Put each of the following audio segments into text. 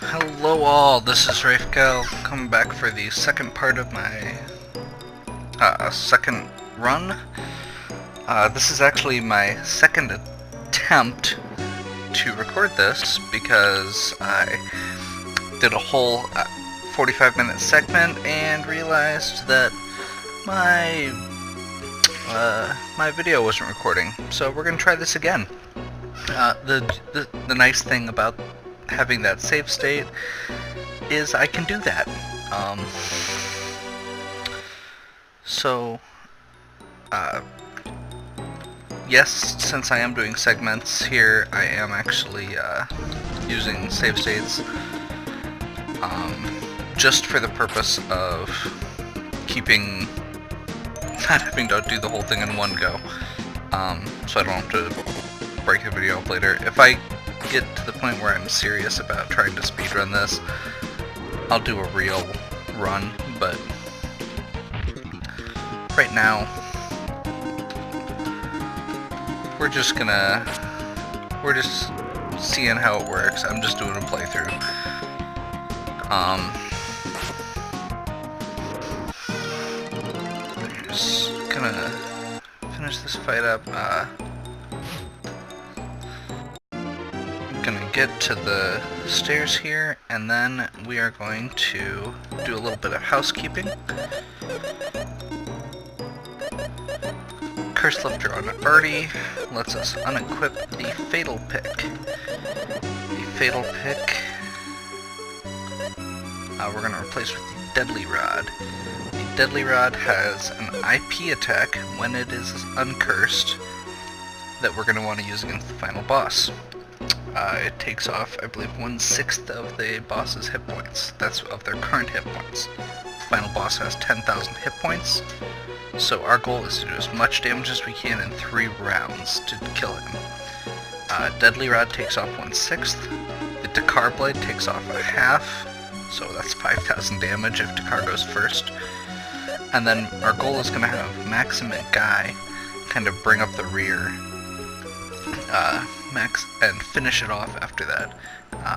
Hello all, this is Rafegal coming back for the second part of my second run. This is actually my second attempt to record this because I did a whole 45-minute segment and realized that my video wasn't recording, so we're gonna try this again. The nice thing about having that save state is I can do that. Yes, since I am doing segments here, I am actually using save states just for the purpose of not having to do the whole thing in one go, so I don't have to break the video up later. If I get to the point where I'm serious about trying to speedrun this, I'll do a real run, but right now we're just seeing how it works. I'm just doing a playthrough. I'm just gonna finish this fight up. Gonna get to the stairs here, and then we are going to do a little bit of housekeeping. Curse Lifter on Artie lets us unequip the Fatal Pick. The Fatal Pick we're gonna replace with the Deadly Rod. The Deadly Rod has an IP attack when it is uncursed that we're gonna want to use against the final boss. It takes off, I believe, 1/6 of the boss's hit points. That's of their current hit points. The final boss has 10,000 hit points, so our goal is to do as much damage as we can in 3 rounds to kill him. Deadly Rod takes off 1/6. The Dakar Blade takes off a half, so that's 5,000 damage if Dakar goes first. And then our goal is going to have Maxim and Guy kind of bring up the rear. And finish it off after that.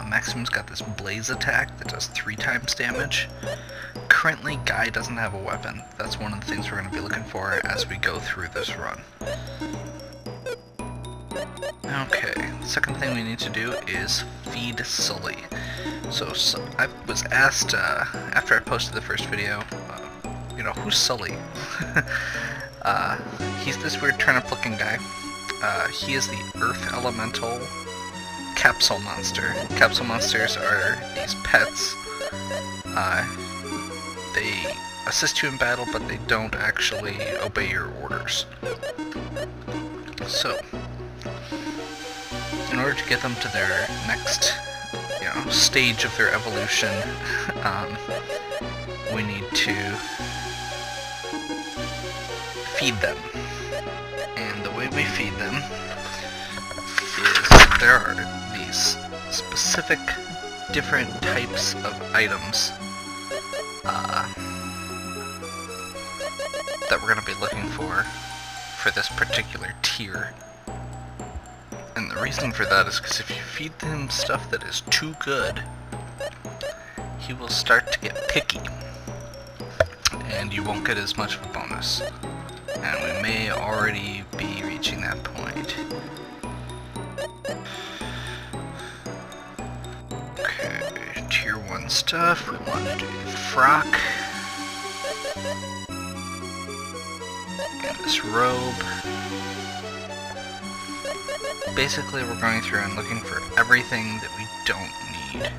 Maxim's got this blaze attack that does 3 times damage. Currently, Guy doesn't have a weapon. That's one of the things we're going to be looking for as we go through this run. Okay, the second thing we need to do is feed Sully. So I was asked, after I posted the first video, who's Sully? He's this weird turnip-looking guy. He is the Earth Elemental Capsule Monster. Capsule Monsters are these pets. They assist you in battle, but they don't actually obey your orders. So, in order to get them to their next, stage of their evolution, we need to feed them. And the way we feed them is there are these specific different types of items that we're going to be looking for this particular tier. And the reason for that is because if you feed him stuff that is too good, he will start to get picky, and you won't get as much of a bonus. And we may already be reaching that point. Okay, tier 1 stuff. We want to do frock. And this robe. Basically, we're going through and looking for everything that we don't need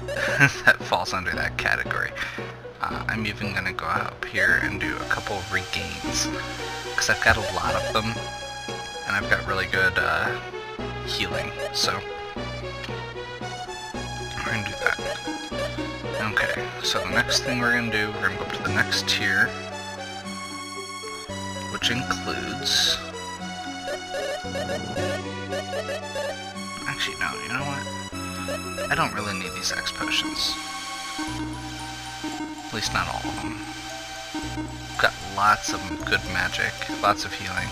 that falls under that category. I'm even going to go up here and do a couple of regains, because I've got a lot of them, and I've got really good healing, so we're going to do that. Okay, so the next thing we're going to do, we're going to go up to the next tier, which includes... Actually, no, you know what? I don't really need these X potions. At least not all of them. Got lots of good magic, lots of healing.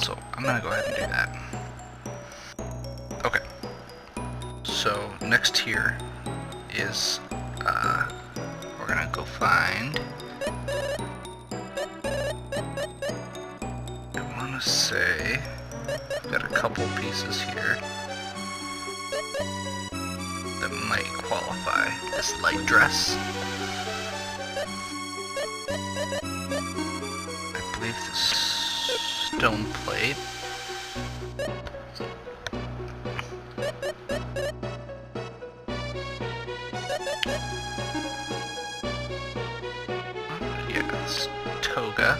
So I'm gonna go ahead and do that. Okay. So So next here is, we're gonna go find, I wanna say, got a couple pieces here that might qualify. This light dress. I believe this stone plate. Yeah, this toga.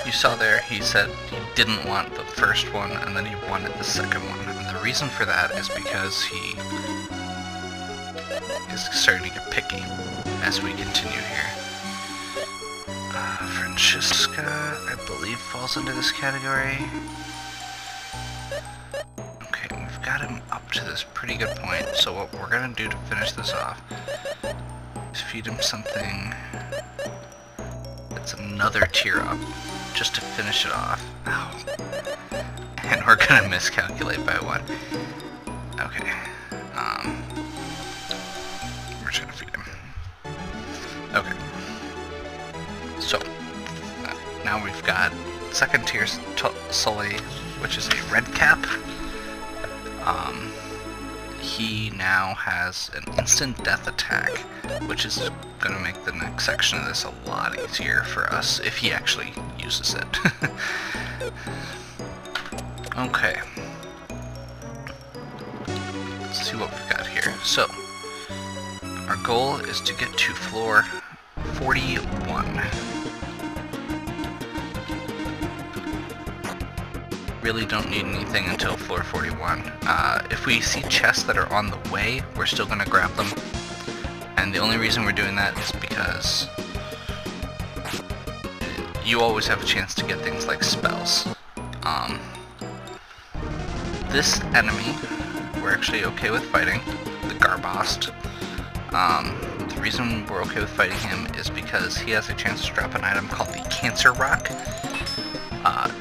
You saw there, he said he didn't want the first one, and then he wanted the second one. And the reason for that is because he is starting to get picky as we continue here. Francesca, I believe, falls into this category. Okay, we've got him up to this pretty good point, so what we're gonna do to finish this off is feed him something that's another tier up, just to finish it off. Ow. And we're gonna miscalculate by one. Okay. We're trying to feed him. Okay. So, now we've got second tier Sully, which is a red cap. He now has an instant death attack, which is going to make the next section of this a lot easier for us if he actually uses it. Okay. Let's see what we've got here. So, our goal is to get to floor 41. Really don't need anything until floor 41. If we see chests that are on the way, we're still going to grab them. And the only reason we're doing that is because you always have a chance to get things like spells. This enemy, we're actually okay with fighting, the Garbost. The reason we're okay with fighting him is because he has a chance to drop an item called the Cancer Rock.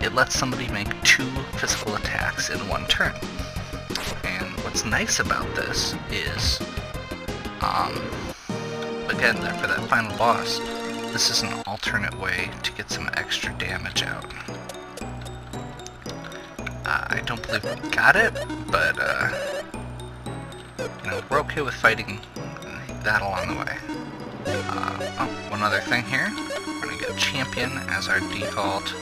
It lets somebody make 2 physical attacks in 1 turn. And what's nice about this is, again, for that final boss, this is an alternate way to get some extra damage out. I don't believe we got it, but, you know, we're okay with fighting that along the way. Oh, one other thing here. We're going to get Champion as our default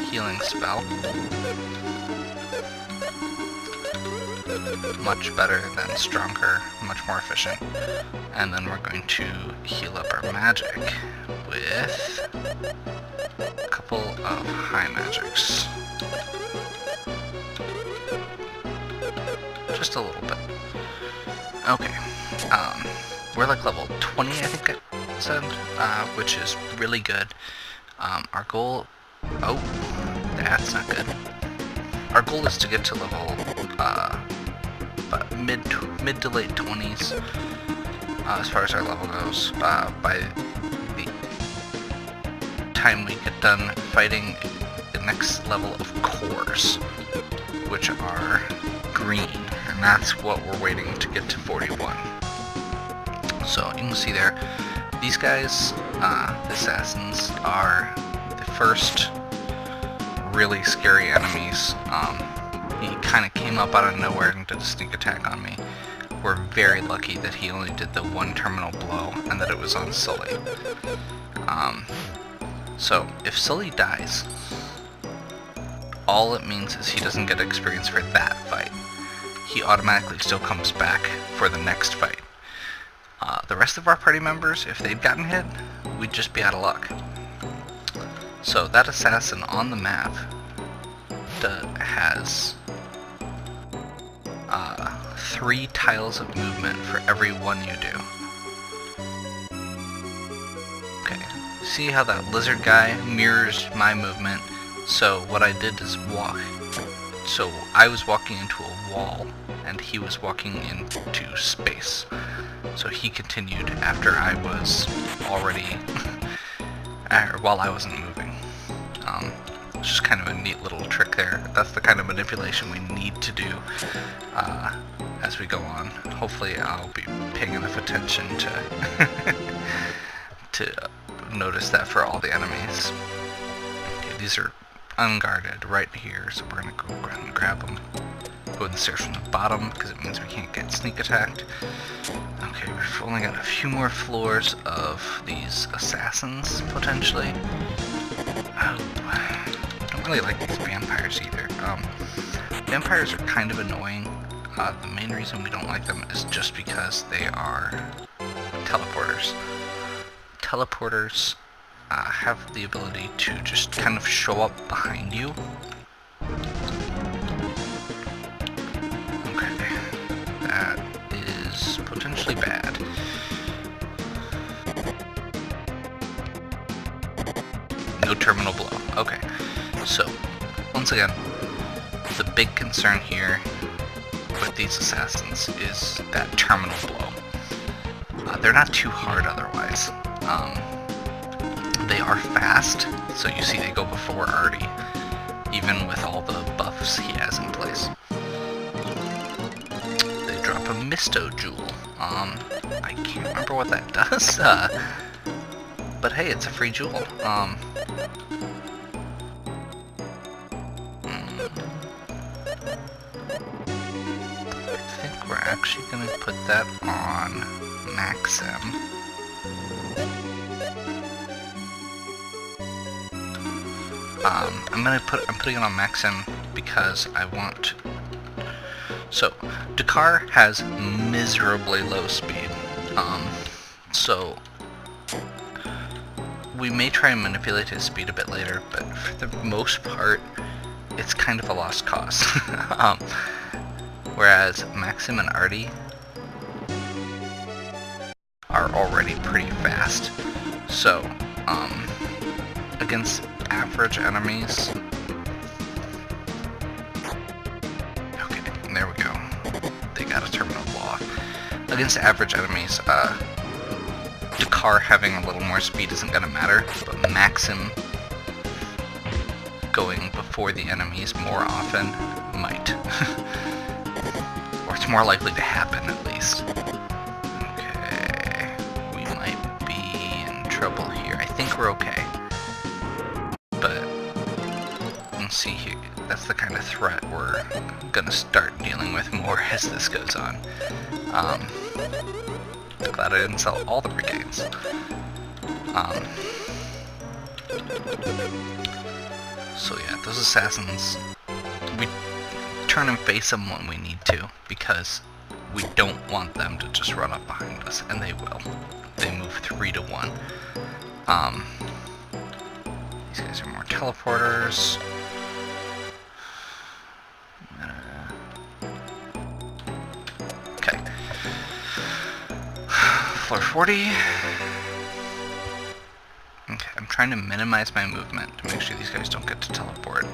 healing spell. Much better than Stronger, much more efficient. And then we're going to heal up our magic with a couple of high magics. Just a little bit. Okay. We're like level 20, I think it said, which is really good. Our goal... Oh, that's not good. Our goal is to get to level mid to late 20s as far as our level goes by the time we get done fighting the next level of cores, which are green, and that's what we're waiting to get to 41. So you can see there, these guys, the assassins, are the first really scary enemies. He kind of came up out of nowhere and did a sneak attack on me. We're very lucky that he only did the 1 terminal blow and that it was on Sully. So if Sully dies, all it means is he doesn't get experience for that fight. He automatically still comes back for the next fight. The rest of our party members, if they'd gotten hit, we'd just be out of luck. So that assassin on the map has 3 tiles of movement for every one you do. Okay, see how that lizard guy mirrors my movement? So what I did is walk. So I was walking into a wall, and he was walking into space. So he continued after I was already, or while I wasn't moving. It's just kind of a neat little trick there. That's the kind of manipulation we need to do as we go on. Hopefully I'll be paying enough attention to to notice that for all the enemies. Okay, these are unguarded right here, so we're going to go ahead and grab them. Go in the stairs from the bottom, because it means we can't get sneak attacked. Okay, we've only got a few more floors of these assassins, potentially. I don't really like these vampires either. Vampires are kind of annoying. The main reason we don't like them is just because they are teleporters. Teleporters have the ability to just kind of show up behind you. Okay, that is potentially bad. No terminal blow. Okay, so once again, the big concern here with these assassins is that terminal blow. They're not too hard otherwise. They are fast, so you see they go before Artie, even with all the buffs he has in place. They drop a Misto Jewel. I can't remember what that does, but hey, it's a free jewel. I think we're actually going to put that on Maxim. I'm putting it on Maxim because I want. So, Dakar has miserably low speed. So we may try and manipulate his speed a bit later, but for the most part, it's kind of a lost cause. Whereas Maxim and Artie are already pretty fast. So, against average enemies. Okay, there we go. They got a terminal blow. Against average enemies, Dakar having a little more speed isn't going to matter, but Maxim going before the enemies more often might. Or it's more likely to happen, at least. Okay, we might be in trouble here. I think we're okay. But, let's see here. That's the kind of threat we're gonna start dealing with more as this goes on. Glad I didn't sell all the brigades. So yeah, those assassins, we turn and face them when we need to, because we don't want them to just run up behind us, and they will. They move 3 to 1. These guys are more teleporters. Okay. Floor 40. Okay, I'm trying to minimize my movement to make sure these guys don't get to teleport.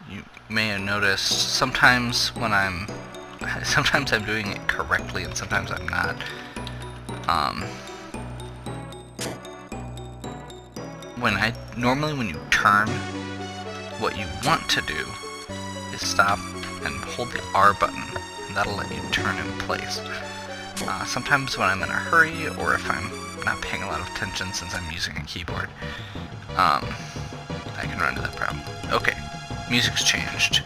You may have noticed sometimes when sometimes I'm doing it correctly and sometimes I'm not. Normally when you turn, what you want to do is stop and hold the R button, and that'll let you turn in place. Sometimes when I'm in a hurry, or if I'm not paying a lot of attention since I'm using a keyboard, I can run into that problem. Okay, music's changed.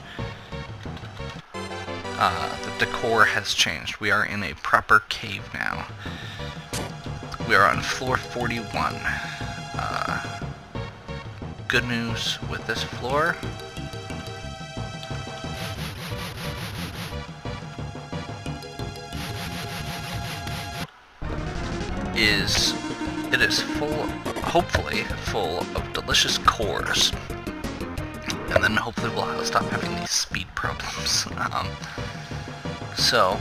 The decor has changed. We are in a proper cave now. We are on floor 41. Good news with this floor is it is full, hopefully full of delicious cores, and then hopefully we'll stop having these speed problems. So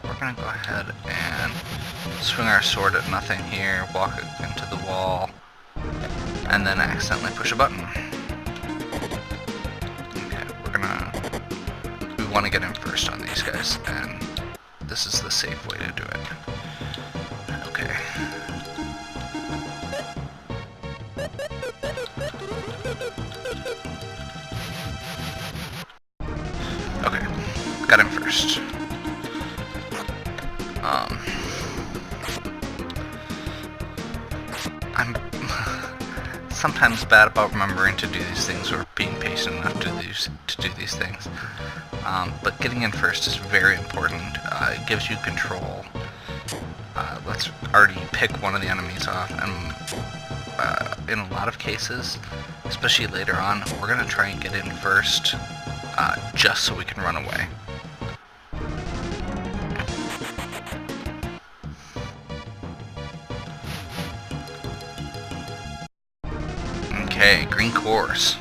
we're gonna go ahead and swing our sword at nothing here, walk it into the wall, and then accidentally push a button. Okay, we want to get in first on these guys, and this is the safe way to do it. Okay. Okay, got him first. I'm sometimes bad about remembering to do these things or being patient enough to do these things. But getting in first is very important. It gives you control. Let's already pick one of the enemies off, and in a lot of cases, especially later on, we're going to try and get in first just so we can run away. Okay, green cores.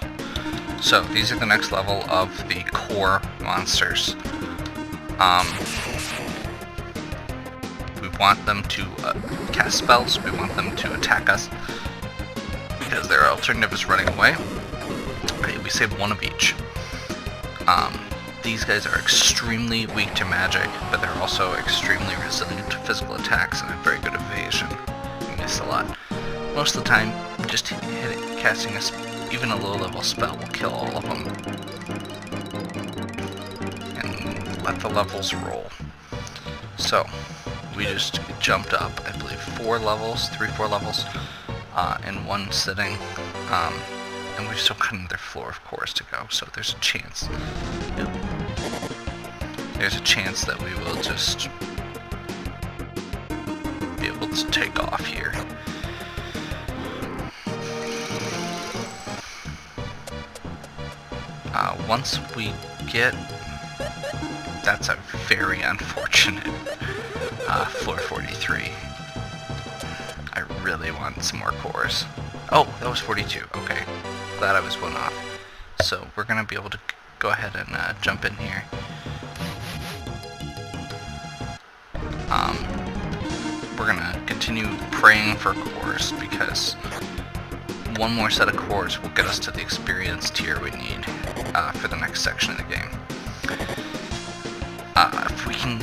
So these are the next level of the core monsters. We want them to cast spells, we want them to attack us, because their alternative is running away. Okay, we save one of each. These guys are extremely weak to magic, but they're also extremely resilient to physical attacks and have very good evasion. We miss a lot. Most of the time, just casting even a low-level spell will kill all of them. And let the levels roll. So, we just jumped up, I believe, 4 levels, 4 levels, in one sitting. And we've still got another floor of cores to go, so there's a chance. There's a chance that we will just be able to take off here. Once we get... That's a very unfortunate floor 43. I really want some more cores. Oh, that was 42. Okay. Glad I was one off. So we're going to be able to go ahead and jump in here. We're going to continue praying for cores, because one more set of cores will get us to the experience tier we need for the next section of the game. If we can...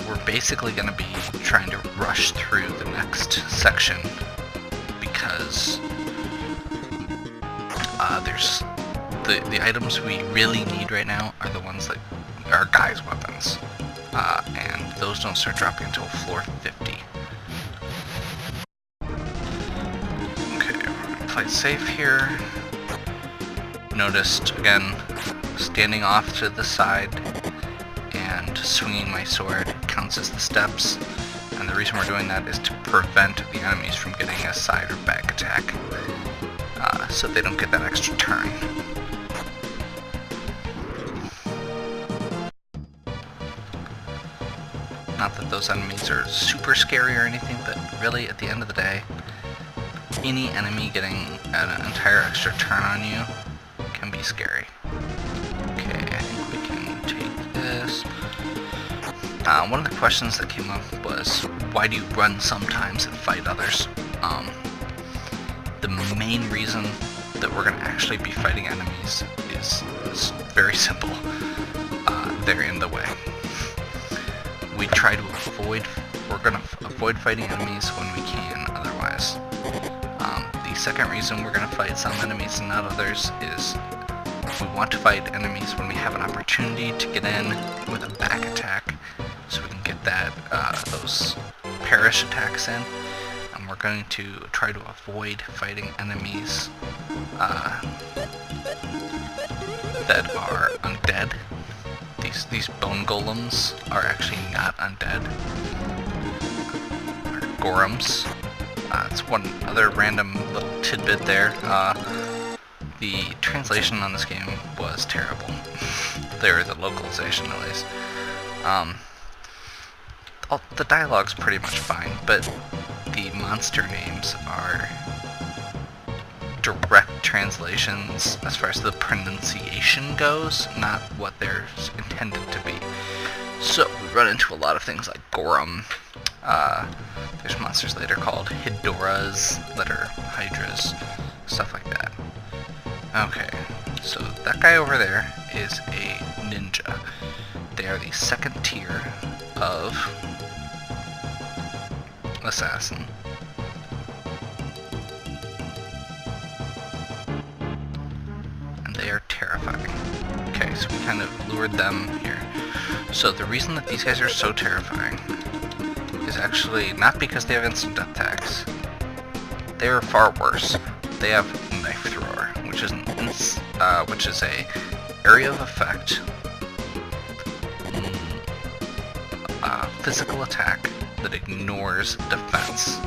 We're basically going to be trying to rush through the next section, because there's the items we really need right now are the ones that are guys' weapons, and those don't start dropping until floor 50. Okay, fight safe here. Noticed again, standing off to the side and swinging my sword counts as the steps, and the reason we're doing that is to prevent the enemies from getting a side or back attack, so they don't get that extra turn. Not that those enemies are super scary or anything, but really, at the end of the day, any enemy getting an entire extra turn on you can be scary. Okay, I think we can take this. One of the questions that came up was, why do you run sometimes and fight others? The main reason that we're going to actually be fighting enemies is very simple. They're in the way. We try to we're going to avoid fighting enemies when we can, otherwise. The second reason we're going to fight some enemies and not others is we want to fight enemies when we have an opportunity to get in with a back attack, so we can get those perish attacks in. And we're going to try to avoid fighting enemies that are undead. These bone golems are actually not undead. Or gorems. It's one other random little tidbit there. The translation on this game was terrible. There, the localization at least. The dialogue's pretty much fine, but the monster names are direct translations as far as the pronunciation goes, not what they're intended to be. So we run into a lot of things like Gorem. There's monsters later called Hidoras that are Hydras, stuff like that. Okay, So that guy over there is a ninja. They are the second tier of assassin. And they are terrifying. Okay, so we kind of lured them here. So the reason that these guys are so terrifying is actually not because they have instant death tags. They are far worse. They have knife thrower, which is a area of effect, physical attack that ignores defense.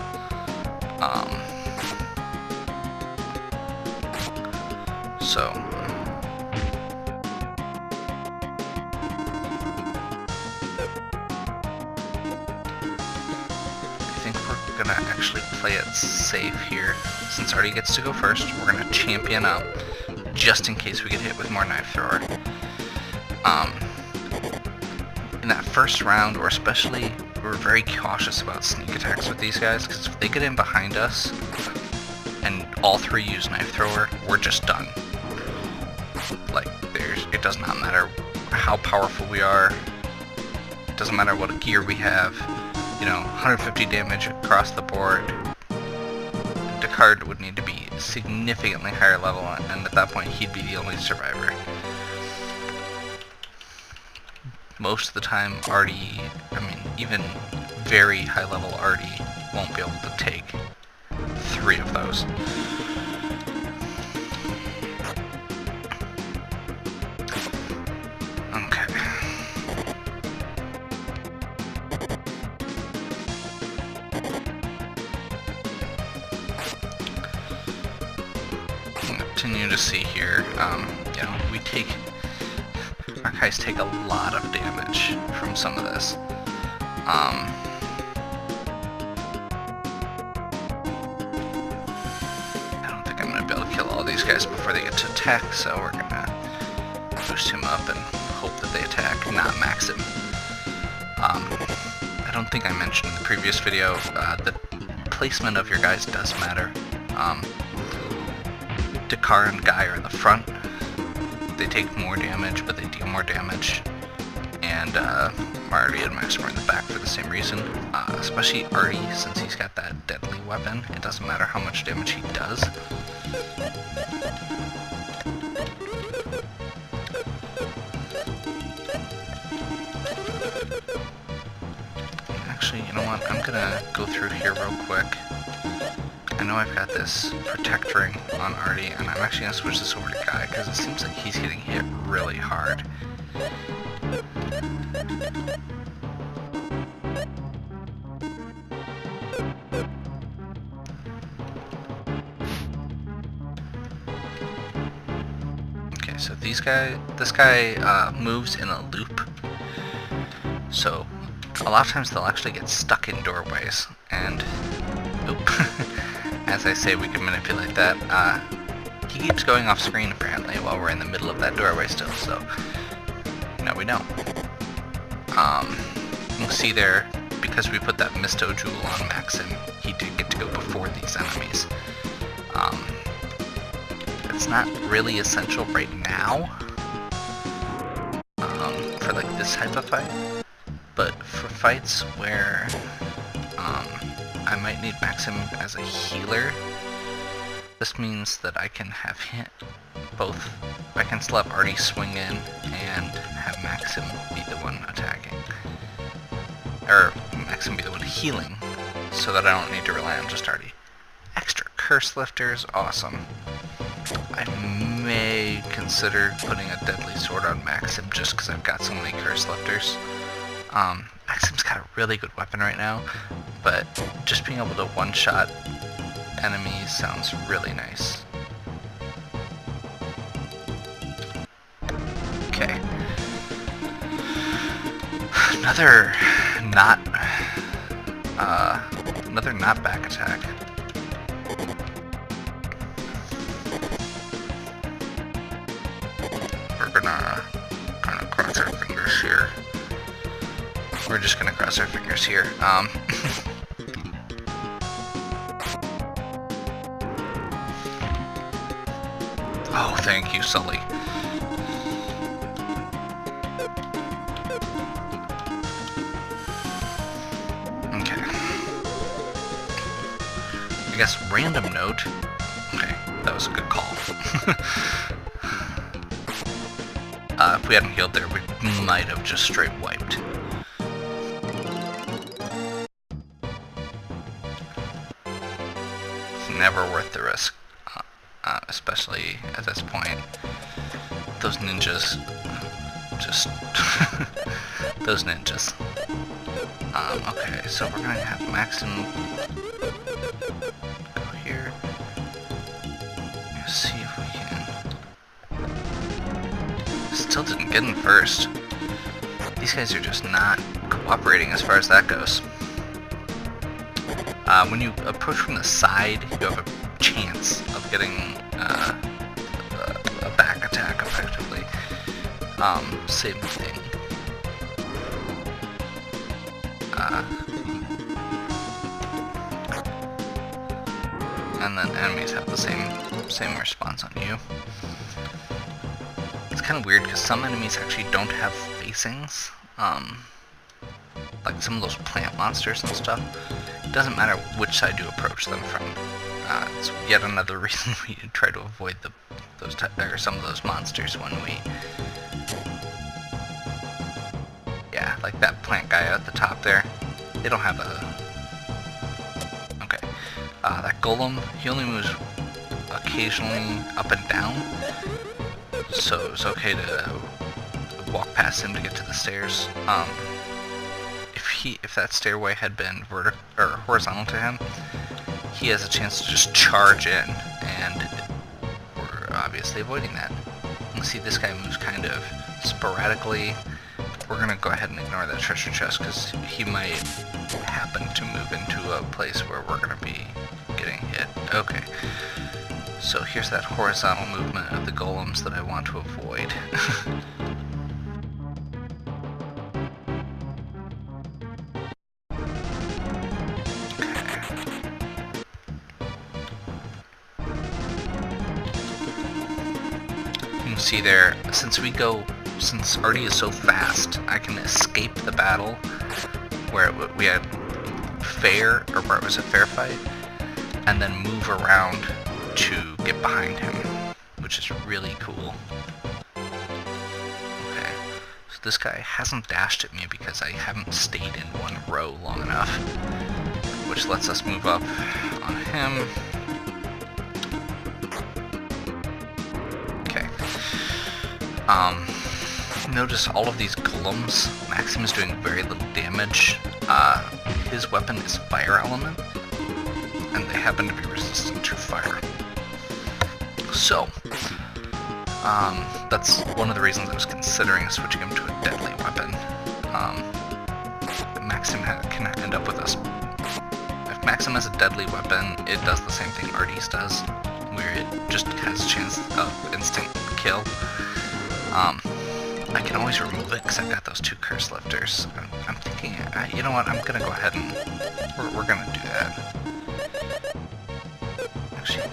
So I think we're gonna actually play it safe here. Since Artie gets to go first, we're gonna champion up just in case we get hit with more knife thrower. In that first round, we're very cautious about sneak attacks with these guys, because if they get in behind us and all three use knife thrower, we're just done. Like, it does not matter how powerful we are, it doesn't matter what gear we have, 150 damage across the board. Descartes would need to be significantly higher level, and at that point he'd be the only survivor. Most of the time, Artie, even very high level Artie won't be able to take 3 of those. Okay. Continue to see here, our guys take a lot of damage from some of this. I don't think I'm going to be able to kill all these guys before they get to attack, so we're going to boost him up and hope that they attack, not max him. I don't think I mentioned in the previous video, the placement of your guys does matter. Descartes and Guy are in the front. They take more damage, but they deal more damage. And Artie and Max are in the back for the same reason. Especially Artie, since he's got that deadly weapon. It doesn't matter how much damage he does. Actually, you know what? I'm gonna go through here real quick. I know I've got this protect ring on Artie, and I'm actually going to switch this over to Guy, because it seems like he's getting hit really hard. Okay, so this guy moves in a loop, so a lot of times they'll actually get stuck in doorways, and as I say, we can manipulate that. He keeps going off screen apparently while we're in the middle of that doorway still, so now we know. You'll see there, because we put that Misto Jewel on Maxim, he did get to go before these enemies. It's not really essential right now for like this type of fight, but for fights where I might need Maxim as a healer, this means that I can have hit both. I can still have Artie swing in and have Maxim be the one attacking. Or Maxim be the one healing, so that I don't need to rely on just Artie. Extra curse lifters, awesome. I may consider putting a deadly sword on Maxim just because I've got so many curse lifters. Maxim's got a really good weapon right now, but just being able to one-shot enemies sounds really nice. Okay. Another not back attack. We're gonna kind of cross our fingers here. We're just gonna cross our fingers here. Oh, thank you, Sully. Okay. I guess random note. Okay, that was a good call. If we hadn't healed there, we might have just straight wiped. It's never worth the risk, especially at this point. Those ninjas, just those ninjas. Okay, so we're gonna have Maxim go here. Let's see if we can. Still didn't get in first. These guys are just not cooperating as far as that goes. When you approach from the side, you have a chance of getting a back attack effectively. Same thing. And then enemies have the same response on you. It's kind of weird because some enemies actually don't have facings. Like some of those plant monsters and stuff. It doesn't matter which side you approach them from. It's yet another reason we try to avoid some of those monsters when we. Yeah, like that plant guy at the top there. They don't have a. Okay. That golem, he only moves occasionally up and down. So it's okay to walk past him to get to the stairs. If that stairway had been vertical or horizontal to him, he has a chance to just charge in, and we're obviously avoiding that. You see this guy moves kind of sporadically. We're gonna go ahead and ignore that treasure chest because he might happen to move into a place where we're gonna be getting hit. Okay. So here's that horizontal movement of the golems that I want to avoid. You can see there, since Artie is so fast, I can escape the battle where we had fair, or where it was a fair fight, and then move around to get behind him, which is really cool. Okay, so this guy hasn't dashed at me because I haven't stayed in one row long enough, which lets us move up on him. Okay. Notice all of these golems, Maxim is doing very little damage. His weapon is fire element, and they happen to be resistant to fire. So, that's one of the reasons I was considering switching him to a deadly weapon. Maxim can end up with us. If Maxim has a deadly weapon, it does the same thing Artie's does, where it just has a chance of instant kill. I can always remove it because I've got those 2 curse lifters. I'm thinking, you know what, I'm gonna go ahead and we're gonna do that. Actually.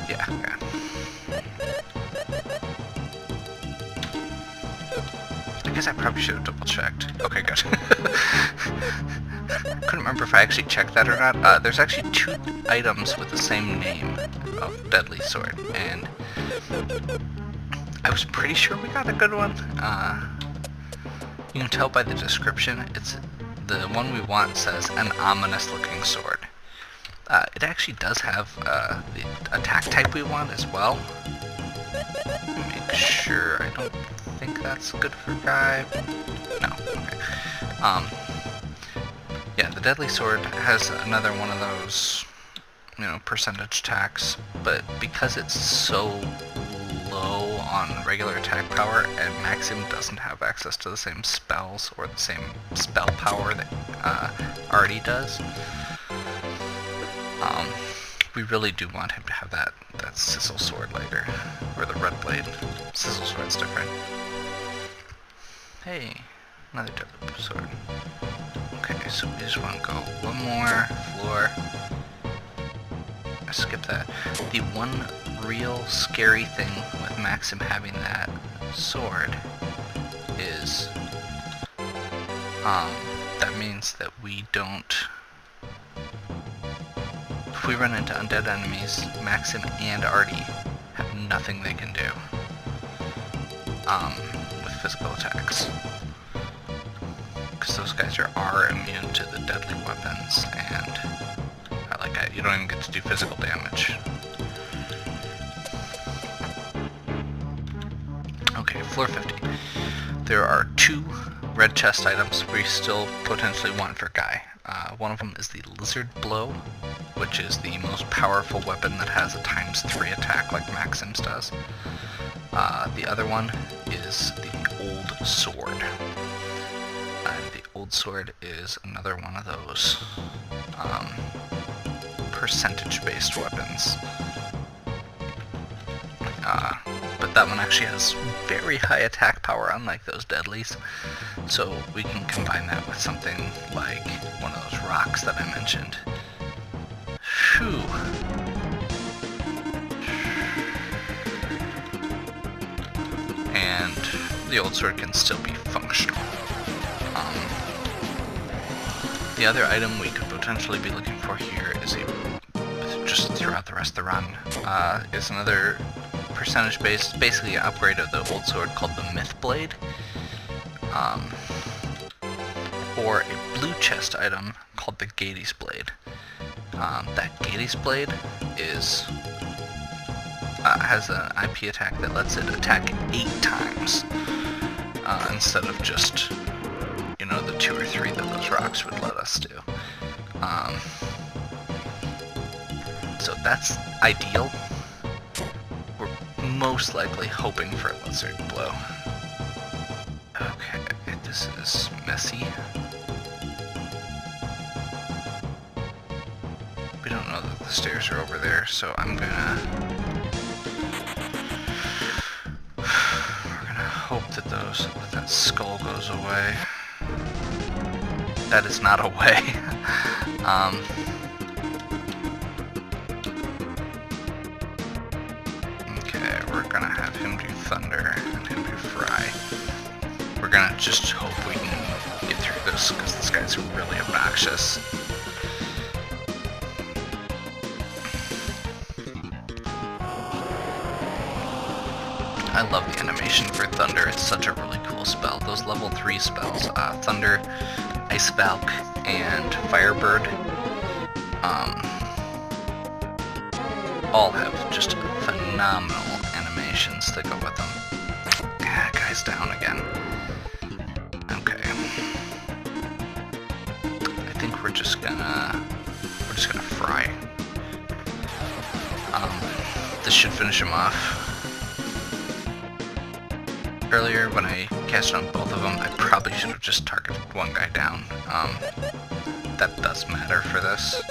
Yeah. I guess I probably should have double checked. Okay, good. Couldn't remember if I actually checked that or not. There's actually 2 items with the same name of Deadly Sword, and I was pretty sure we got a good one. You can tell by the description, it's the one we want says an ominous looking sword. It actually does have the attack type we want as well. Make sure, I don't think that's good for Guy. No, okay. Yeah, the Deadly Sword has another one of those, percentage attacks, but because it's so low on regular attack power, and Maxim doesn't have access to the same spells or the same spell power that Artie does, we really do want him to have that sizzle sword later, or the red blade. Sizzle sword's different. Hey, Another deadly sword. Okay, so we just want to go one more floor. I skipped that. The one real scary thing with Maxim having that sword is that means that we don't, if we run into undead enemies, Maxim and Artie have nothing they can do with physical attacks, because those guys are immune to the deadly weapons, and you don't even get to do physical damage. Okay, floor 50. There are 2 red chest items we still potentially want for Guy. One of them is the Lizard Blow, which is the most powerful weapon that has a ×3 attack like Maxim's does. The other one is the Old Sword. And the Old Sword is another one of those percentage-based weapons. But that one actually has very high attack power, unlike those deadlies. So we can combine that with something like one of those rocks that I mentioned. Phew. And the Old Sword can still be functional. The other item we could potentially be looking for here is just throughout the rest of the run, is another percentage-based, basically an upgrade of the Old Sword called the Myth Blade, or a blue chest item called the Gades Blade. That Gades Blade has an IP attack that lets it attack 8 times instead of just, the 2 or 3 that those rocks would let us do. So that's ideal. We're most likely hoping for a Lizard Blow. Okay, this is messy. We don't know that the stairs are over there, so we're gonna hope that that skull goes away. That is not away. Okay, we're gonna have him do Thunder and him do Fry. We're gonna just hope we can get through this, because this guy's really obnoxious. I love the animation for Thunder. It's such a really cool spell. Those level 3 spells, Thunder, Ice Valk, and Firebird, all have just phenomenal animations that go with them. Guy's down again. Okay. I think we're just gonna Fry. This should finish him off. Earlier, when I cast on both of them, I probably should have just targeted one guy down. That does matter for this.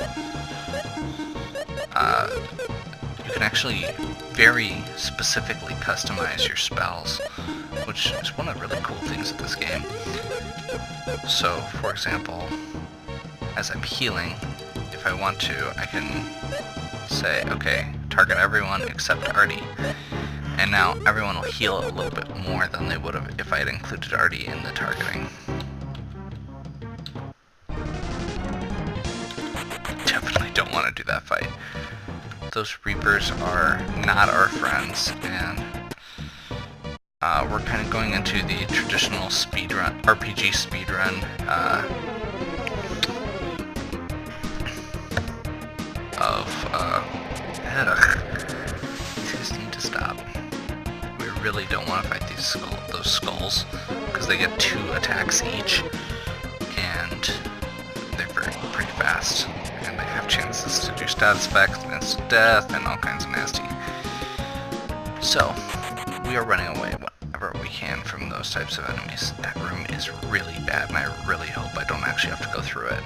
You can actually very specifically customize your spells, which is one of the really cool things of this game. So, for example, as I'm healing, if I want to, I can say, okay, target everyone except Artie. And now everyone will heal a little bit more than they would have if I had included Artie in the targeting. Definitely don't want to do that fight. Those Reapers are not our friends, and we're kind of going into the traditional speedrun, RPG speedrun, These guys need to stop. We really don't want to fight those skulls, because they get 2 attacks each, and they're pretty fast, and they have chances to do status effects and instant death and all kinds of nasty. So, we are running away whenever we can from those types of enemies. That room is really bad, and I really hope I don't actually have to go through it,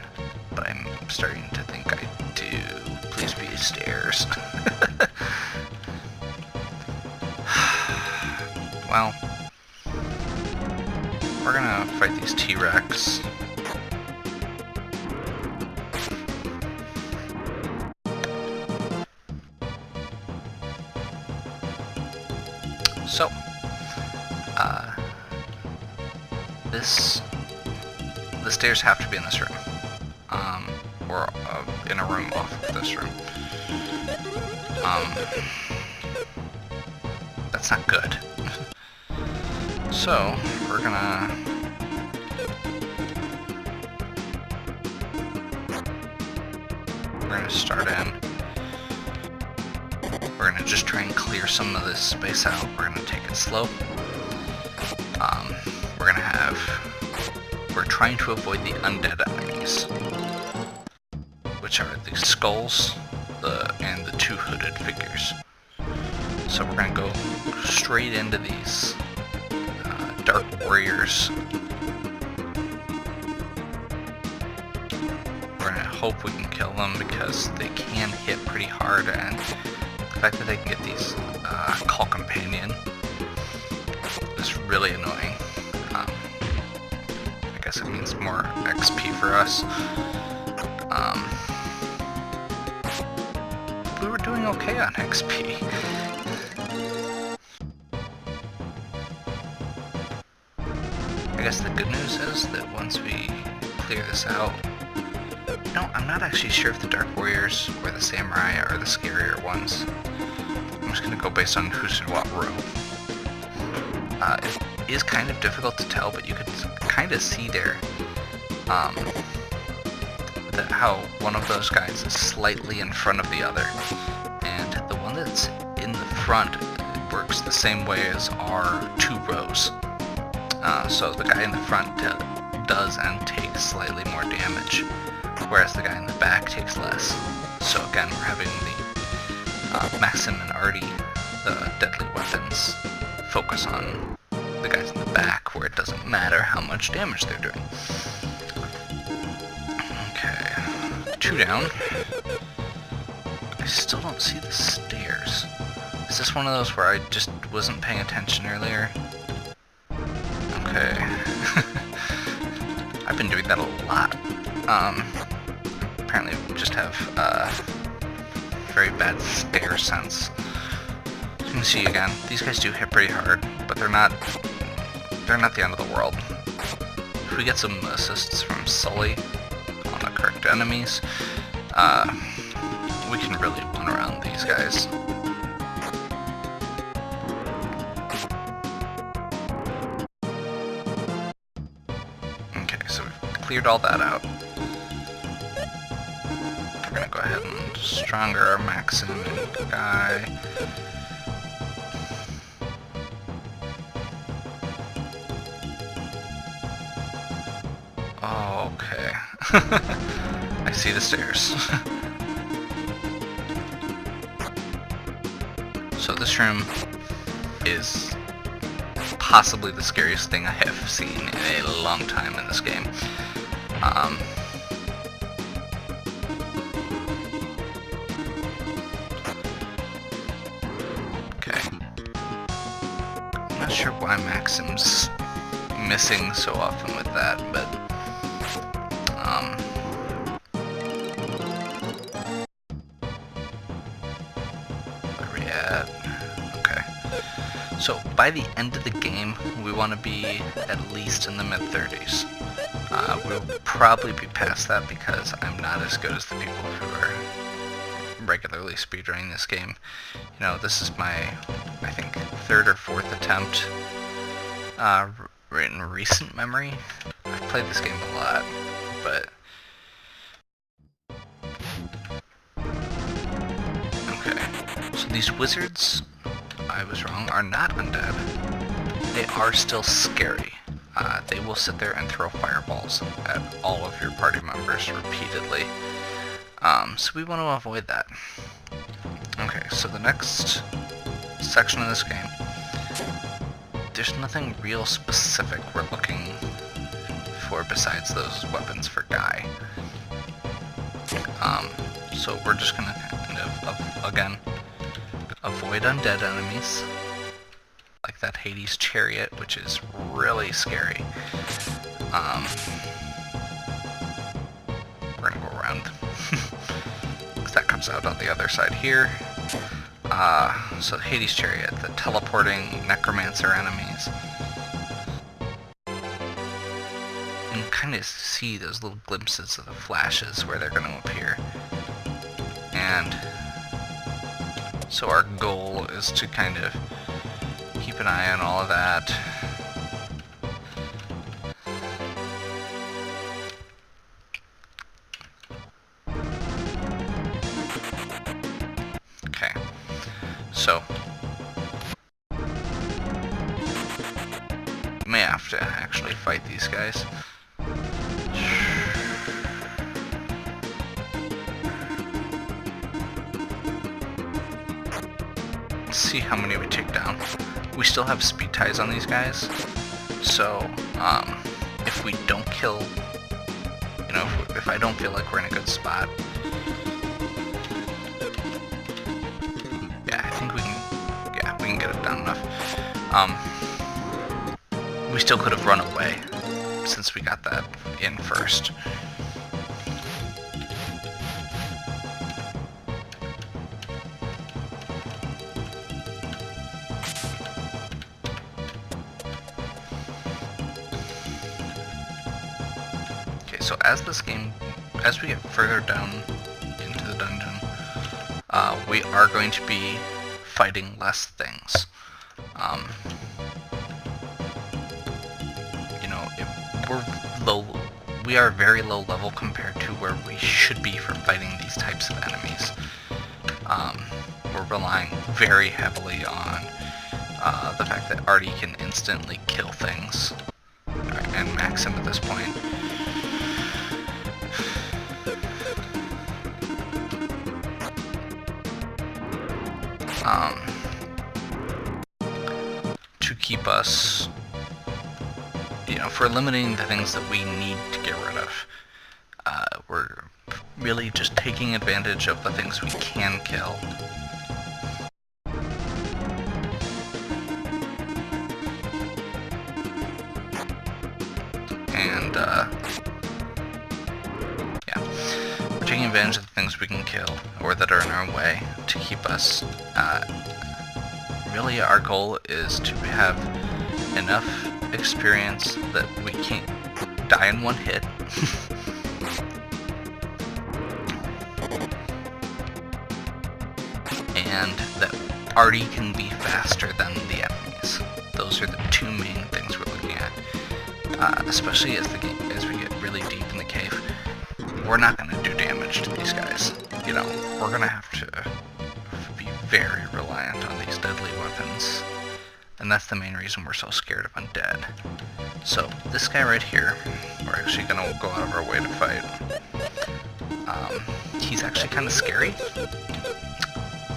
but I'm starting to think I do. Please be stairs. Well, we're gonna fight these T-Rex. So, the stairs have to be in this room, or in a room off of this room. That's not good. So, we're gonna start in. We're gonna just try and clear some of this space out. We're gonna take it slow. We're trying to avoid the undead enemies, which are the skulls, and the two hooded figures. So we're gonna go straight into these dark warriors. We're gonna hope we can kill them because they can hit pretty hard, and the fact that they can get these call companion is really annoying. I guess it means more XP for us. We were doing okay on XP. I guess the good news is that once we clear this out, no, I'm not actually sure if the Dark Warriors or the Samurai are the scarier ones. I'm just gonna go based on who's in what row. It is kind of difficult to tell, but you can kind of see there that how one of those guys is slightly in front of the other, and the one that's in the front works the same way as our two rows. So the guy in the front does and takes slightly more damage, whereas the guy in the back takes less. So again, we're having the Maxim and Artie, the deadly weapons, focus on the guys in the back, where it doesn't matter how much damage they're doing. Okay, 2 down. I still don't see the stairs. Is this one of those where I just wasn't paying attention earlier? Okay. I've been doing that a lot. Apparently we just have very bad stair sense. You can see again, these guys do hit pretty hard, but they're not the end of the world. If we get some assists from Sully on the correct enemies, we can really run around these guys. Okay, so we've cleared all that out. We're gonna go ahead and stronger our Maxim and Guy. Okay. I see the stairs. So this room is possibly the scariest thing I have seen in a long time in this game. Okay. I'm not sure why Maxim's missing so often with that, but where are we at? Okay. So by the end of the game, we want to be at least in the mid-30s. We'll probably be past that because I'm not as good as the people who are regularly speedrunning this game. You know, this is my, I think, 3rd or 4th attempt in recent memory. I've played this game a lot, but okay. So these wizards, I was wrong, are not undead. They are still scary. They will sit there and throw fireballs at all of your party members repeatedly. So we want to avoid that. Okay, so the next section of this game, there's nothing real specific we're looking for besides those weapons for Guy. So we're just gonna kind of, again, avoid undead enemies, like that Hades chariot, which is really scary. We're gonna go around. Because that comes out on the other side here. So Hades chariot, the teleporting necromancer enemies. You can kind of see those little glimpses of the flashes where they're going to appear. And so our goal is to kind of keep an eye on all of that. Okay, so we may have to actually fight these guys. Let's see how many we take down. We still have speed ties on these guys, so if we don't kill, you know, if I don't feel like we're in a good spot, yeah, I think we can get it down enough. We still could have run away since we got that in first. So as we get further down into the dungeon, we are going to be fighting less things. You know, we are very low level compared to where we should be for fighting these types of enemies. We're relying very heavily on the fact that Artie can instantly kill things, and max him at this point. To keep us, you know, for eliminating the things that we need to get rid of. We're really just taking advantage of the things we can kill. And, yeah, we're taking advantage of the things we can kill, or that are in our way, to keep us, really our goal is to have enough experience that we can't die in one hit. And that Artie can be faster than the enemies. Those are the two main things we're looking at. Especially as we get really deep in the cave. We're not going to do damage to these guys. You know, we're going to have to be very reliant on these deadly weapons. And that's the main reason we're so scared of undead. So, this guy right here, we're actually going to go out of our way to fight. He's actually kind of scary,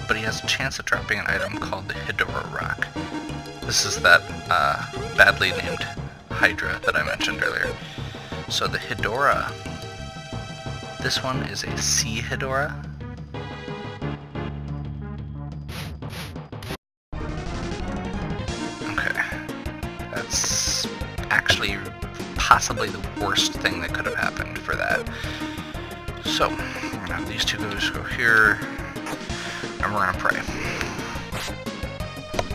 but he has a chance of dropping an item called the Hedora Rock. This is that badly named Hydra that I mentioned earlier. So the Hedora, this one is a sea Hedora. That's actually possibly the worst thing that could have happened for that. So, we're going to have these two guys go here, and we're going to pray.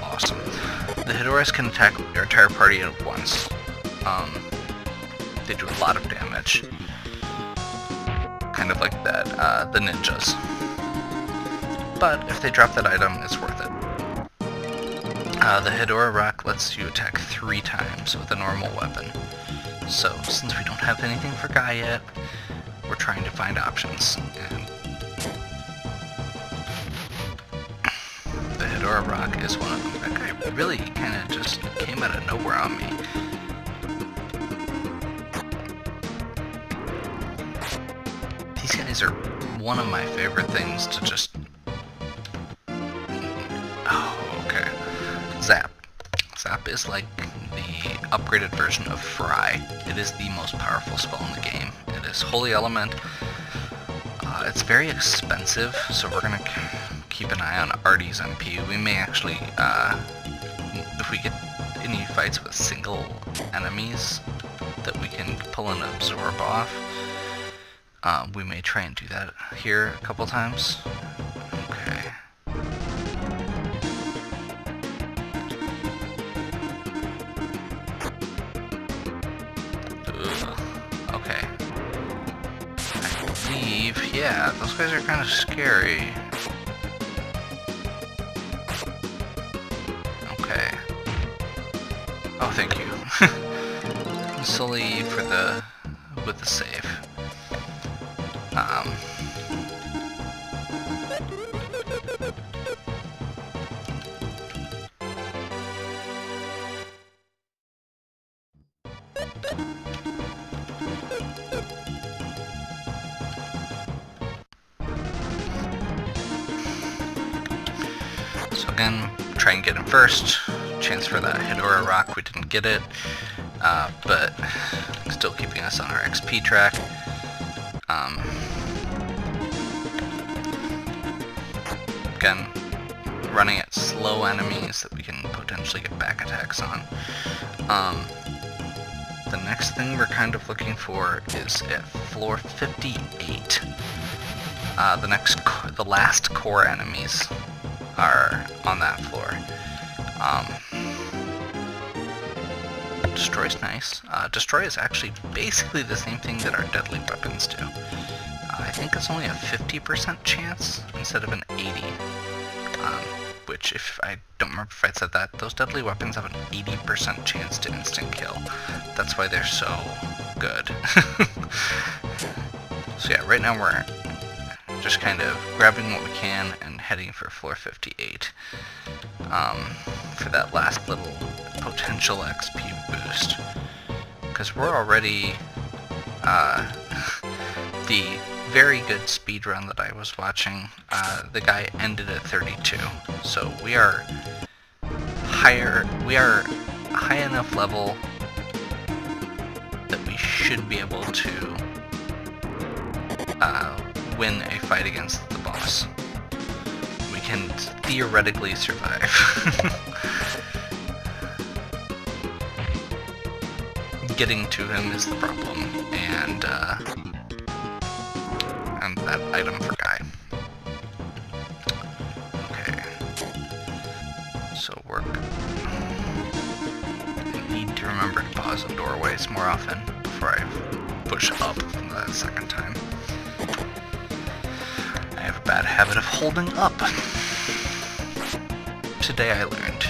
Awesome. The Hedoras can attack your entire party at once. They do a lot of damage. Kind of like that, the ninjas. But if they drop that item, it's worth it. The Hedora Rock lets you attack 3 times with a normal weapon. So, since we don't have anything for Guy yet, we're trying to find options. And the Hedora Rock is one of them. That guy really kind of just came out of nowhere on me. These guys are one of my favorite things to just... Oh, okay. Zap. Zap is like the upgraded version of Fry. It is the most powerful spell in the game. It is Holy Element. It's very expensive, so we're going to keep an eye on Artie's MP. We may actually, if we get fights with single enemies that we can pull and absorb off. We may try and do that here a couple times. Okay. Ugh. Okay. I believe, yeah, those guys are kind of scary. Okay. Oh, thank you. Solely for with the save. So again, try and get him first. Chance for that Hedora rock, we didn't get it, but still keeping us on our XP track. Again, running at slow enemies that we can potentially get back attacks on. The next thing we're kind of looking for is at floor 58. The last core enemies are on that floor. Destroy's nice. Destroy is actually basically the same thing that our deadly weapons do. I think it's only a 50% chance instead of an 80. Which, if I don't remember if I said that, those deadly weapons have an 80% chance to instant kill. That's why they're so good. So yeah, right now we're just kind of grabbing what we can and heading for floor 58 for that last little potential XP boost. Because we're already the very good speed run that I was watching, the guy ended at 32. So we are high enough level that we should be able to win a fight against the boss. We can theoretically survive. Getting to him is the problem, and that item for Guy. Okay. So I need to remember to pause in doorways more often before I push up the second time. I have a bad habit of holding up. Today I learned.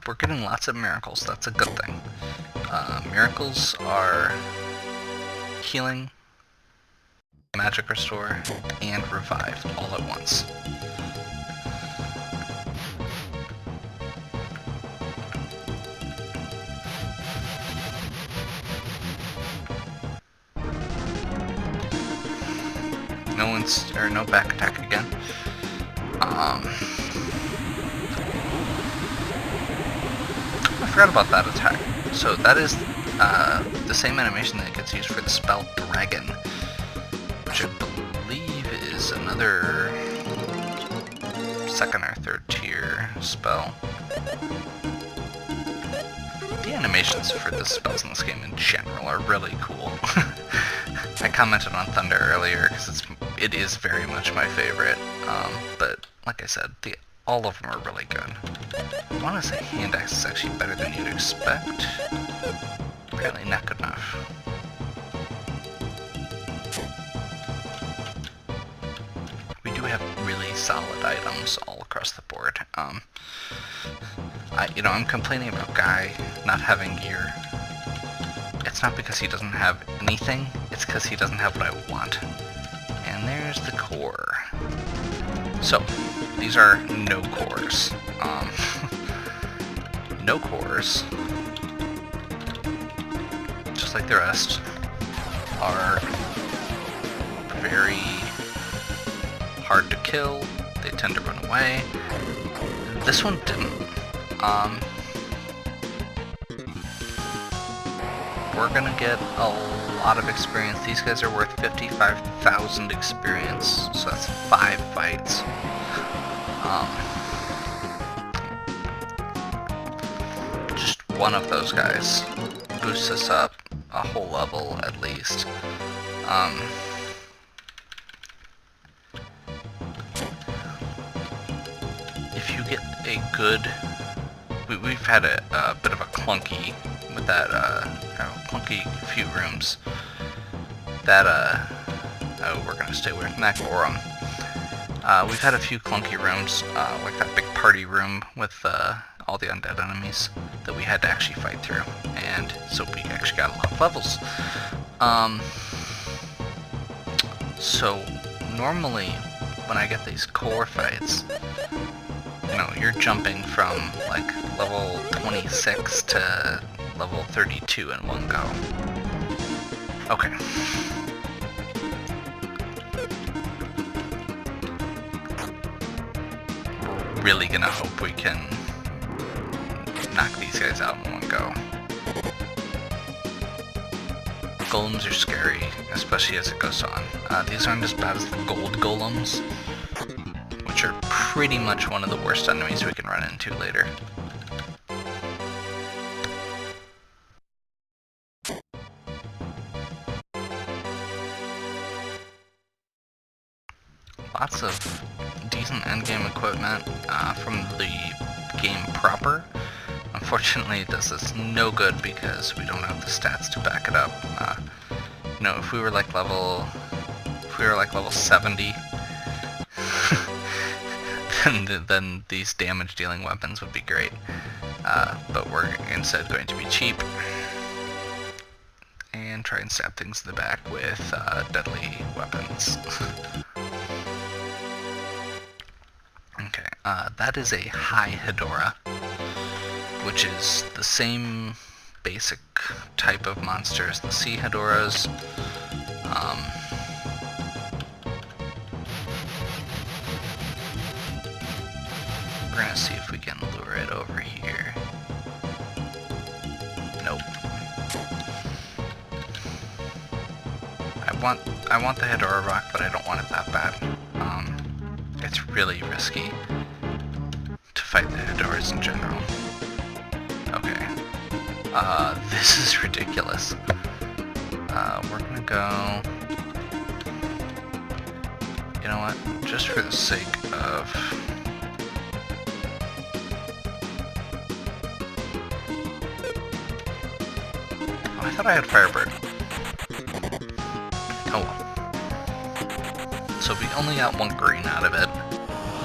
We're getting lots of miracles. That's a good thing. Miracles are healing, magic restore, and revive all at once. No back attack again. I forgot about that attack. So that is the same animation that gets used for the spell Dragon, which I believe is another second or third tier spell. The animations for the spells in this game in general are really cool. I commented on Thunder earlier because it is very much my favorite, but like I said, all of them are really good. I want to say hand axe is actually better than you'd expect. Apparently not good enough. We do have really solid items all across the board. I'm complaining about Guy not having gear. It's not because he doesn't have anything, it's because he doesn't have what I want. And there's the core. So, these are no cores. No cores, just like the rest, are very hard to kill. They tend to run away. This one didn't. we're gonna get a lot of experience. These guys are worth 55,000 experience, so that's 5 fights. Just one of those guys boosts us up a whole level at least. If you get a good... We've had a bit of a clunky with that, clunky few rooms. That, oh, we're gonna stay away from that Gorum. We've had a few clunky rooms, like that big party room with all the undead enemies that we had to actually fight through, and so we actually got a lot of levels. So normally when I get these core fights, you know, you're jumping from like level 26 to level 32 in one go. Okay. We're really gonna hope we can knock these guys out in one go. Golems are scary, especially as it goes on. These aren't as bad as the gold golems, which are pretty much one of the worst enemies we can run into later. Lots of decent endgame equipment from the game proper. Unfortunately, it does us no good because we don't have the stats to back it up. You know, if we were like level 70, then these damage-dealing weapons would be great. But we're instead going to be cheap and try and stab things in the back with deadly weapons. Okay, that is a high Hedora, which is the same basic type of monster as the sea Hedoras. We're gonna see if we can lure it over here. Nope. I want the Hedora rock, but I don't want it that bad. It's really risky to fight the Hedoras in general. Okay. This is ridiculous. We're gonna go... You know what? Just for the sake of... Oh, I thought I had Firebird. Oh well. So we only got 1 green out of it.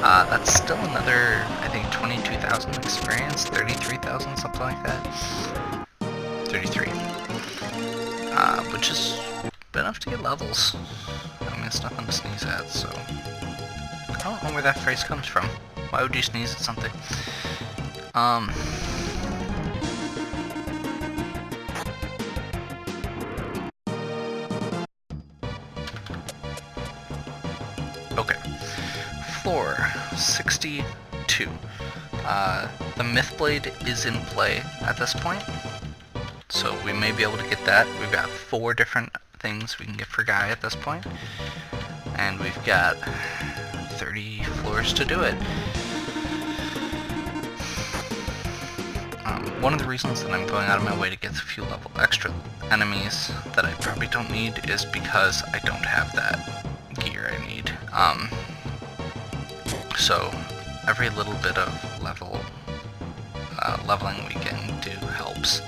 That's still another, I think, 22,000 experience, 33,000, something like that. 33. Which is enough to get levels. I mean, it's nothing to sneeze at, so... I don't know where that phrase comes from. Why would you sneeze at something? Okay. Floor 62. The Mythblade is in play at this point, so we may be able to get that. We've got 4 different things we can get for Guy at this point, and we've got 30 floors to do it. One of the reasons that I'm going out of my way to get a few extra enemies that I probably don't need is because I don't have that gear I need. So every little bit of leveling we can do helps.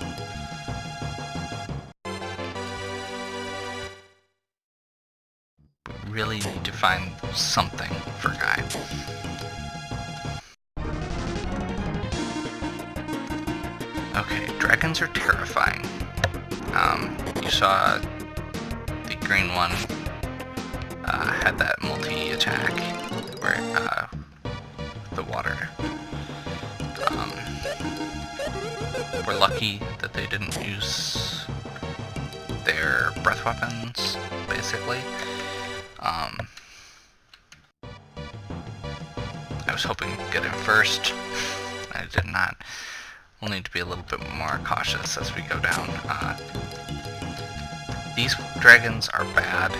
We really need to find something for Guy. Okay, dragons are terrifying. You saw the green one had that multi-attack where the water. We're lucky that they didn't use their breath weapons, basically. I was hoping to get him first. I did not. we'll need to be a little bit more cautious as we go down. These dragons are bad.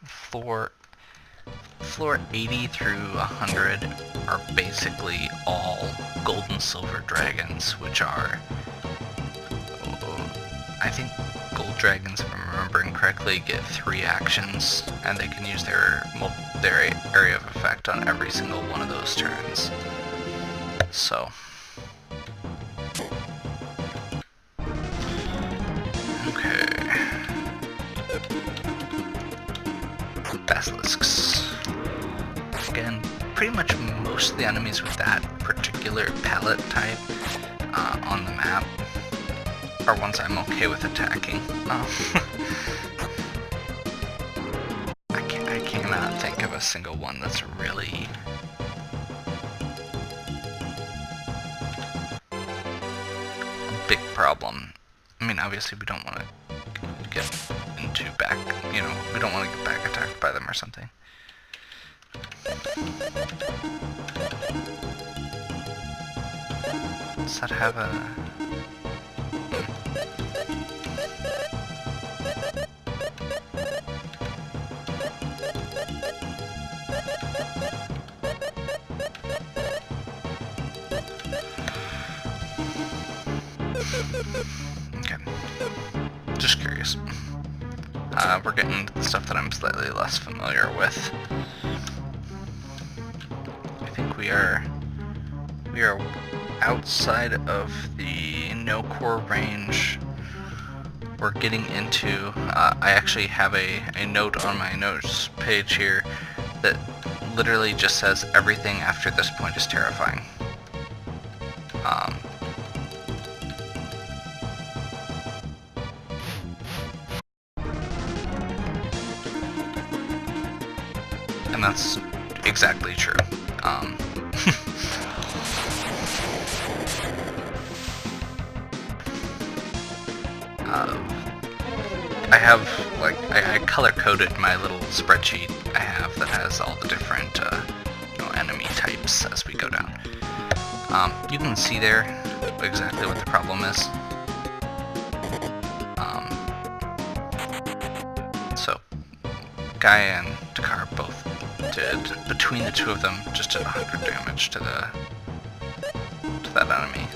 Floor 80 through 100 are basically all gold and silver dragons, which are, I think gold dragons, if I'm remembering correctly, get 3 actions, and they can use their area of effect on every single one of those turns. So, okay. Basilisks. Again, pretty much most of the enemies with that particular palette type on the map are ones I'm okay with attacking. I cannot think of a single one that's really a big problem. I mean, obviously we don't want to get into back, you know, we don't want to get back attacked by them or something. Does that have a... Okay. Just curious. We're getting stuff that I'm slightly less familiar with. I think we are outside of the no core range. We're getting into, I actually have a note on my notes page here that literally just says everything after this point is terrifying. And that's exactly true. I have, like, I color-coded my little spreadsheet I have that has all the different, you know, enemy types as we go down. You can see there exactly what the problem is. So, Guy and Takar both did, between the two of them, just did 100 damage to that enemy.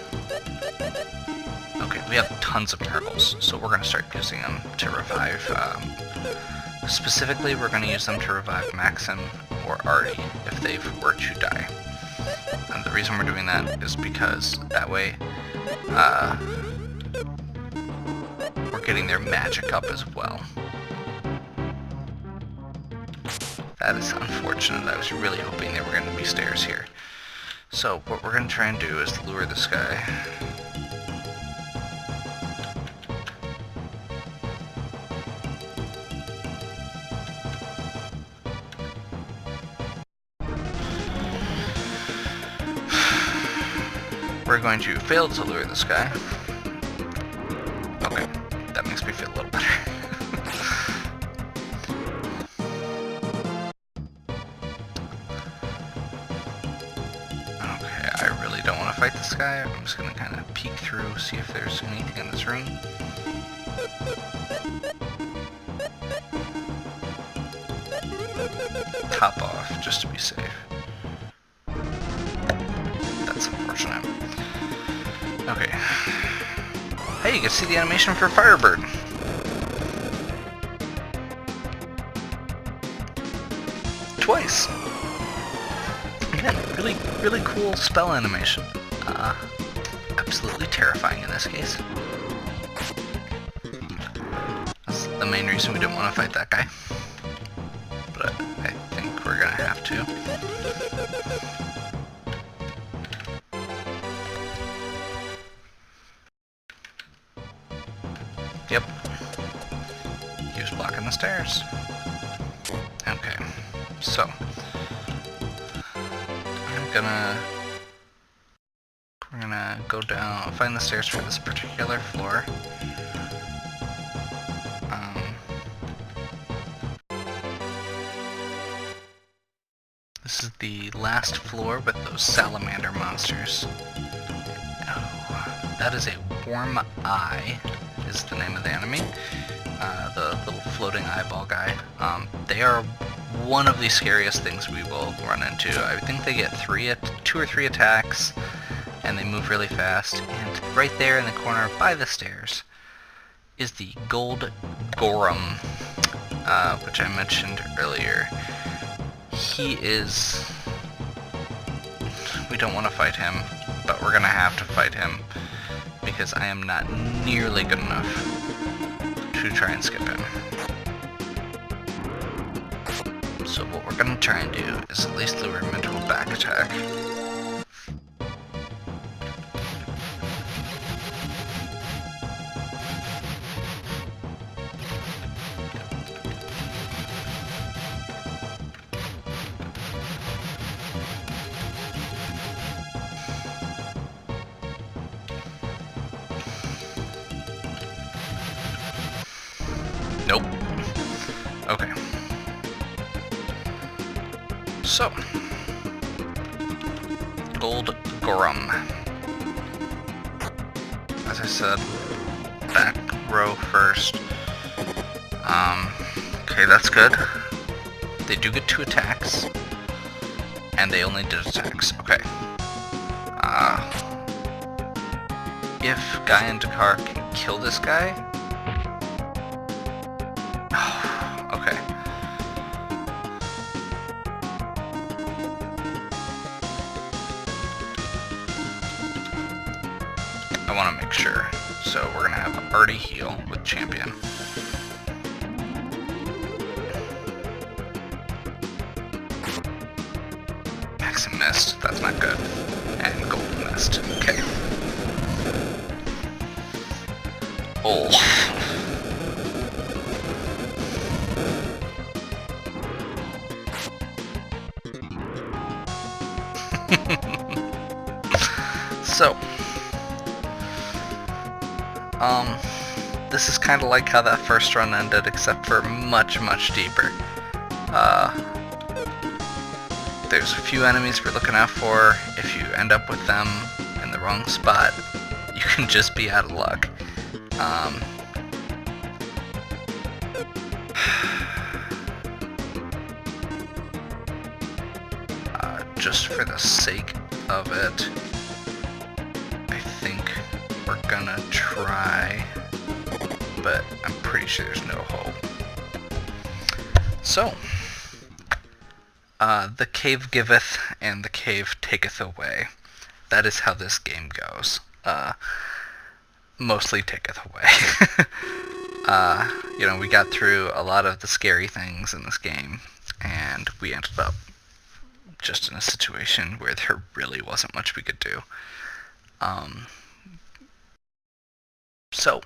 Okay, we have tons of miracles, so we're going to start using them to revive. Specifically, we're going to use them to revive Maxim or Artie if they were to die. And the reason we're doing that is because that way we're getting their magic up as well. That is unfortunate. I was really hoping there were going to be stairs here. So what we're going to try and do is lure this guy. We're going to fail to lure this guy. Okay, that makes me feel a little better. Okay, I really don't want to fight this guy. I'm just going to kind of peek through, see if there's anything in this room. Top off, just to be safe. That's unfortunate. Okay. Hey, you can see the animation for Firebird. Twice. Again, really cool spell animation. Absolutely terrifying in this case. That's the main reason we didn't want to fight that guy. But I think we're gonna have to. Yep. He was blocking the stairs. Okay. So. We're gonna go down, find the stairs for this particular floor. This is the last floor with those salamander monsters. that is a Worm Eye, is the name of the enemy. The little floating eyeball guy. They are one of the scariest things we will run into. I think they get 2 or 3 attacks, and they move really fast. And right there in the corner by the stairs is the Gold Gorham, which I mentioned earlier. He is... We don't want to fight him, but we're gonna have to fight him because I am not nearly good enough to try and skip him. So what we're gonna try and do is at least lure him into a back attack. Nope. Okay. So, Gold Gorham. As I said, back row first. Okay, that's good. They do get 2 attacks, and they only did attacks. Okay. If Guy and Dakar can kill this guy... Okay. I want to make sure. So we're going to have a Artie heal with Champion. Maxim missed. That's not good. And Gold missed. Okay. Oh. So, this is kind of like how that first run ended, except for much, much deeper. There's a few enemies we're looking out for. If you end up with them in the wrong spot, you can just be out of luck. Just for the sake of it, I think we're gonna try, but I'm pretty sure there's no hope. So, the cave giveth and the cave taketh away. That is how this game goes. Mostly taketh away. You know, we got through a lot of the scary things in this game, and we ended up just in a situation where there really wasn't much we could do. So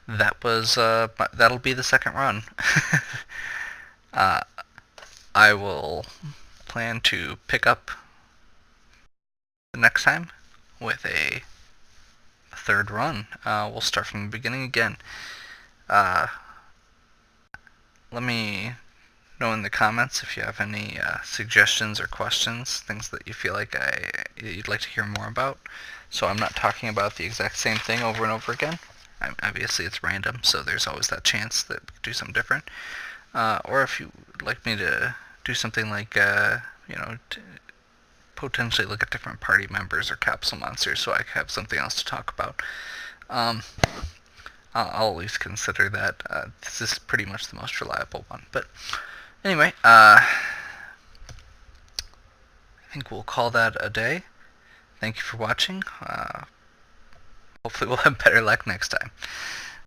that was that'll be the second run. I will plan to pick up the next time with a third run. We'll start from the beginning again. Let me know in the comments if you have any suggestions or questions, things that you feel like you'd like to hear more about. So I'm not talking about the exact same thing over and over again. Obviously it's random, so there's always that chance that we could do something different. Or if you would like me to do something like, you know, potentially look at different party members or capsule monsters so I can have something else to talk about. I'll at least consider that. This is pretty much the most reliable one. But anyway, I think we'll call that a day. Thank you for watching. Hopefully we'll have better luck next time.